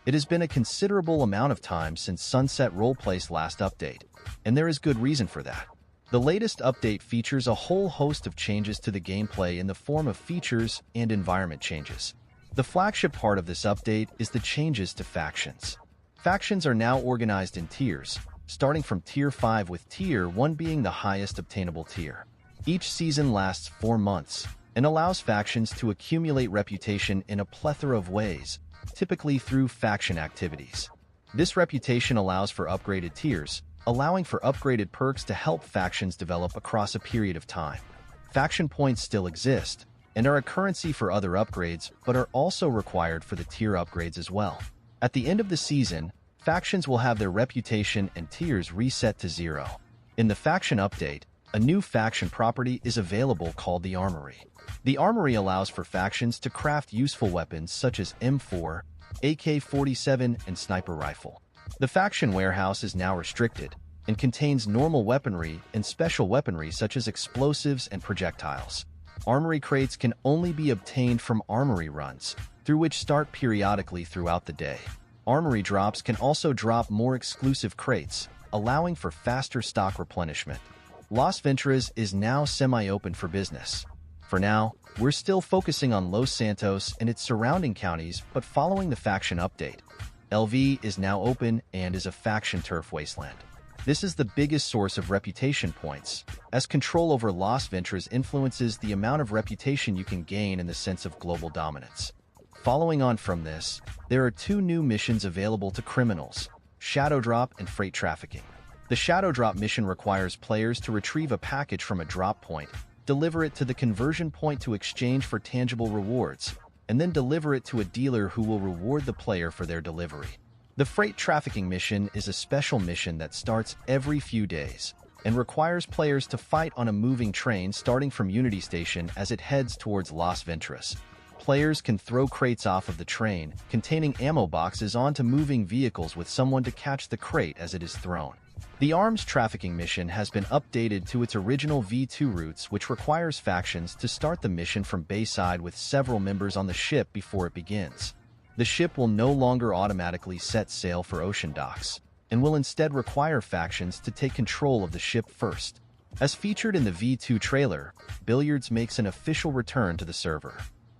It has been a considerable amount of time since Sunset Roleplay's last update, and there is good reason for that. The latest update features a whole host of changes to the gameplay in the form of features and environment changes. The flagship part of this update is the changes to factions. Factions are now organized in tiers, starting from Tier 5 with Tier 1 being the highest obtainable tier. Each season lasts 4 months and allows factions to accumulate reputation in a plethora of ways, typically through faction activities. This reputation allows for upgraded tiers, allowing for upgraded perks to help factions develop across a period of time. Faction points still exist and are a currency for other upgrades, but are also required for the tier upgrades as well. At the end of the season, factions will have their reputation and tiers reset to 0. In the faction update, a new faction property is available called the Armory. The Armory allows for factions to craft useful weapons such as M4, AK-47, and sniper rifle. The faction warehouse is now restricted and contains normal weaponry and special weaponry such as explosives and projectiles. Armory crates can only be obtained from Armory runs, through which start periodically throughout the day. Armory drops can also drop more exclusive crates, allowing for faster stock replenishment. Las Venturas is now semi-open for business. For now, we're still focusing on Los Santos and its surrounding counties, but following the faction update, LV is now open and is a faction turf wasteland. This is the biggest source of reputation points, as control over Las Venturas influences the amount of reputation you can gain in the sense of global dominance. Following on from this, there are 2 new missions available to criminals: Shadow Drop and Freight Trafficking. The Shadow Drop mission requires players to retrieve a package from a drop point, deliver it to the conversion point to exchange for tangible rewards, and then deliver it to a dealer who will reward the player for their delivery. The Freight Trafficking mission is a special mission that starts every few days and requires players to fight on a moving train starting from Unity Station as it heads towards Las Venturas. Players can throw crates off of the train containing ammo boxes onto moving vehicles with someone to catch the crate as it is thrown. The Arms Trafficking mission has been updated to its original V2 routes, which requires factions to start the mission from Bayside with several members on the ship before it begins. The ship will no longer automatically set sail for ocean docks, and will instead require factions to take control of the ship first. As featured in the V2 trailer, billiards makes an official return to the server.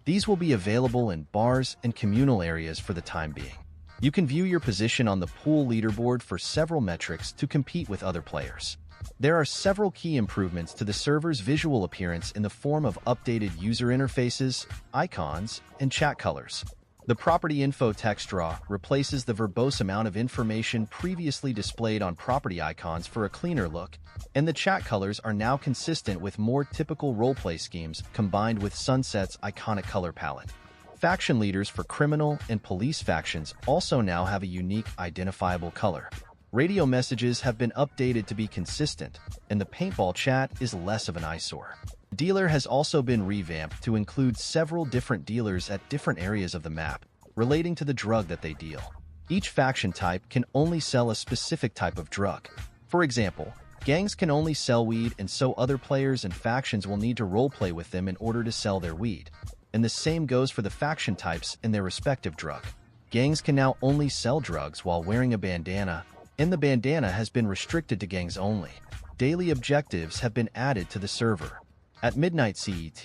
These will be available in bars and communal areas for the time being. You can view your position on the pool leaderboard for several metrics to compete with other players. There are several key improvements to the server's visual appearance in the form of updated user interfaces, icons, and chat colors. The property info text draw replaces the verbose amount of information previously displayed on property icons for a cleaner look, and the chat colors are now consistent with more typical roleplay schemes combined with Sunset's iconic color palette. Faction leaders for criminal and police factions also now have a unique, identifiable color. Radio messages have been updated to be consistent, and the paintball chat is less of an eyesore. Dealer has also been revamped to include several different dealers at different areas of the map, relating to the drug that they deal. Each faction type can only sell a specific type of drug. For example, gangs can only sell weed, and so other players and factions will need to roleplay with them in order to sell their weed. And the same goes for the faction types and their respective drug. Gangs can now only sell drugs while wearing a bandana, and the bandana has been restricted to gangs only. Daily objectives have been added to the server. At midnight CET,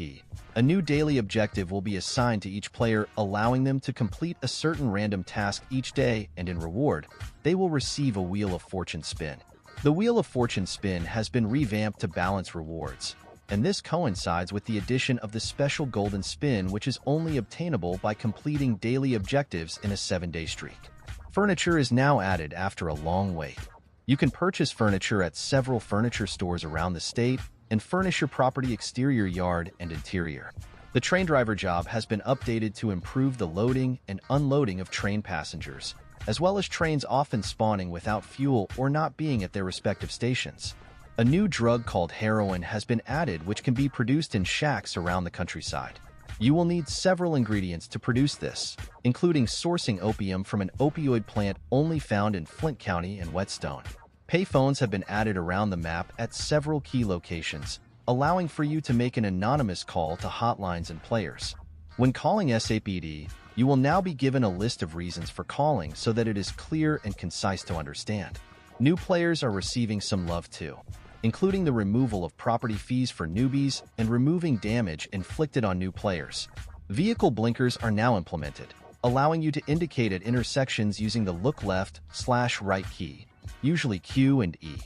a new daily objective will be assigned to each player, allowing them to complete a certain random task each day, and in reward, they will receive a Wheel of Fortune spin. The Wheel of Fortune spin has been revamped to balance rewards, and this coincides with the addition of the special golden spin, which is only obtainable by completing daily objectives in a 7-day streak. Furniture is now added after a long wait. You can purchase furniture at several furniture stores around the state and furnish your property exterior, yard, and interior. The train driver job has been updated to improve the loading and unloading of train passengers, as well as trains often spawning without fuel or not being at their respective stations. A new drug called heroin has been added, which can be produced in shacks around the countryside. You will need several ingredients to produce this, including sourcing opium from an opioid plant only found in Flint County and Whetstone. Payphones have been added around the map at several key locations, allowing for you to make an anonymous call to hotlines and players. When calling SAPD, You will now be given a list of reasons for calling so that it is clear and concise to understand. New players are receiving some love too, including the removal of property fees for newbies and removing damage inflicted on new players. Vehicle blinkers are now implemented, allowing you to indicate at intersections using the look left/right key, usually Q and E.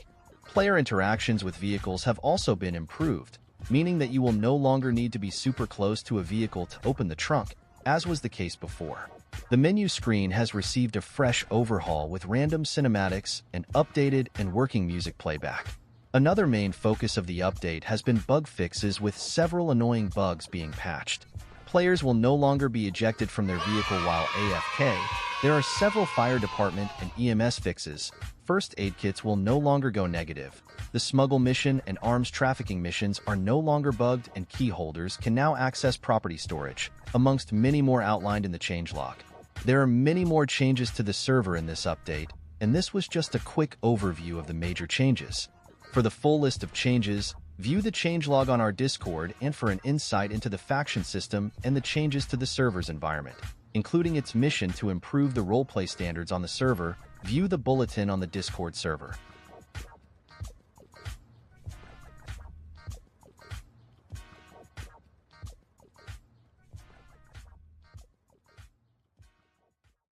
Player interactions with vehicles have also been improved, meaning that you will no longer need to be super close to a vehicle to open the trunk, as was the case before. The menu screen has received a fresh overhaul with random cinematics and updated and working music playback. Another main focus of the update has been bug fixes, with several annoying bugs being patched. Players will no longer be ejected from their vehicle while AFK. There are several fire department and EMS fixes. First aid kits will no longer go negative. The smuggle mission and arms trafficking missions are no longer bugged, and key holders can now access property storage, amongst many more outlined in the changelog. There are many more changes to the server in this update, and this was just a quick overview of the major changes. For the full list of changes, view the changelog on our Discord, and for an insight into the faction system and the changes to the server's environment, including its mission to improve the roleplay standards on the server, view the bulletin on the Discord server.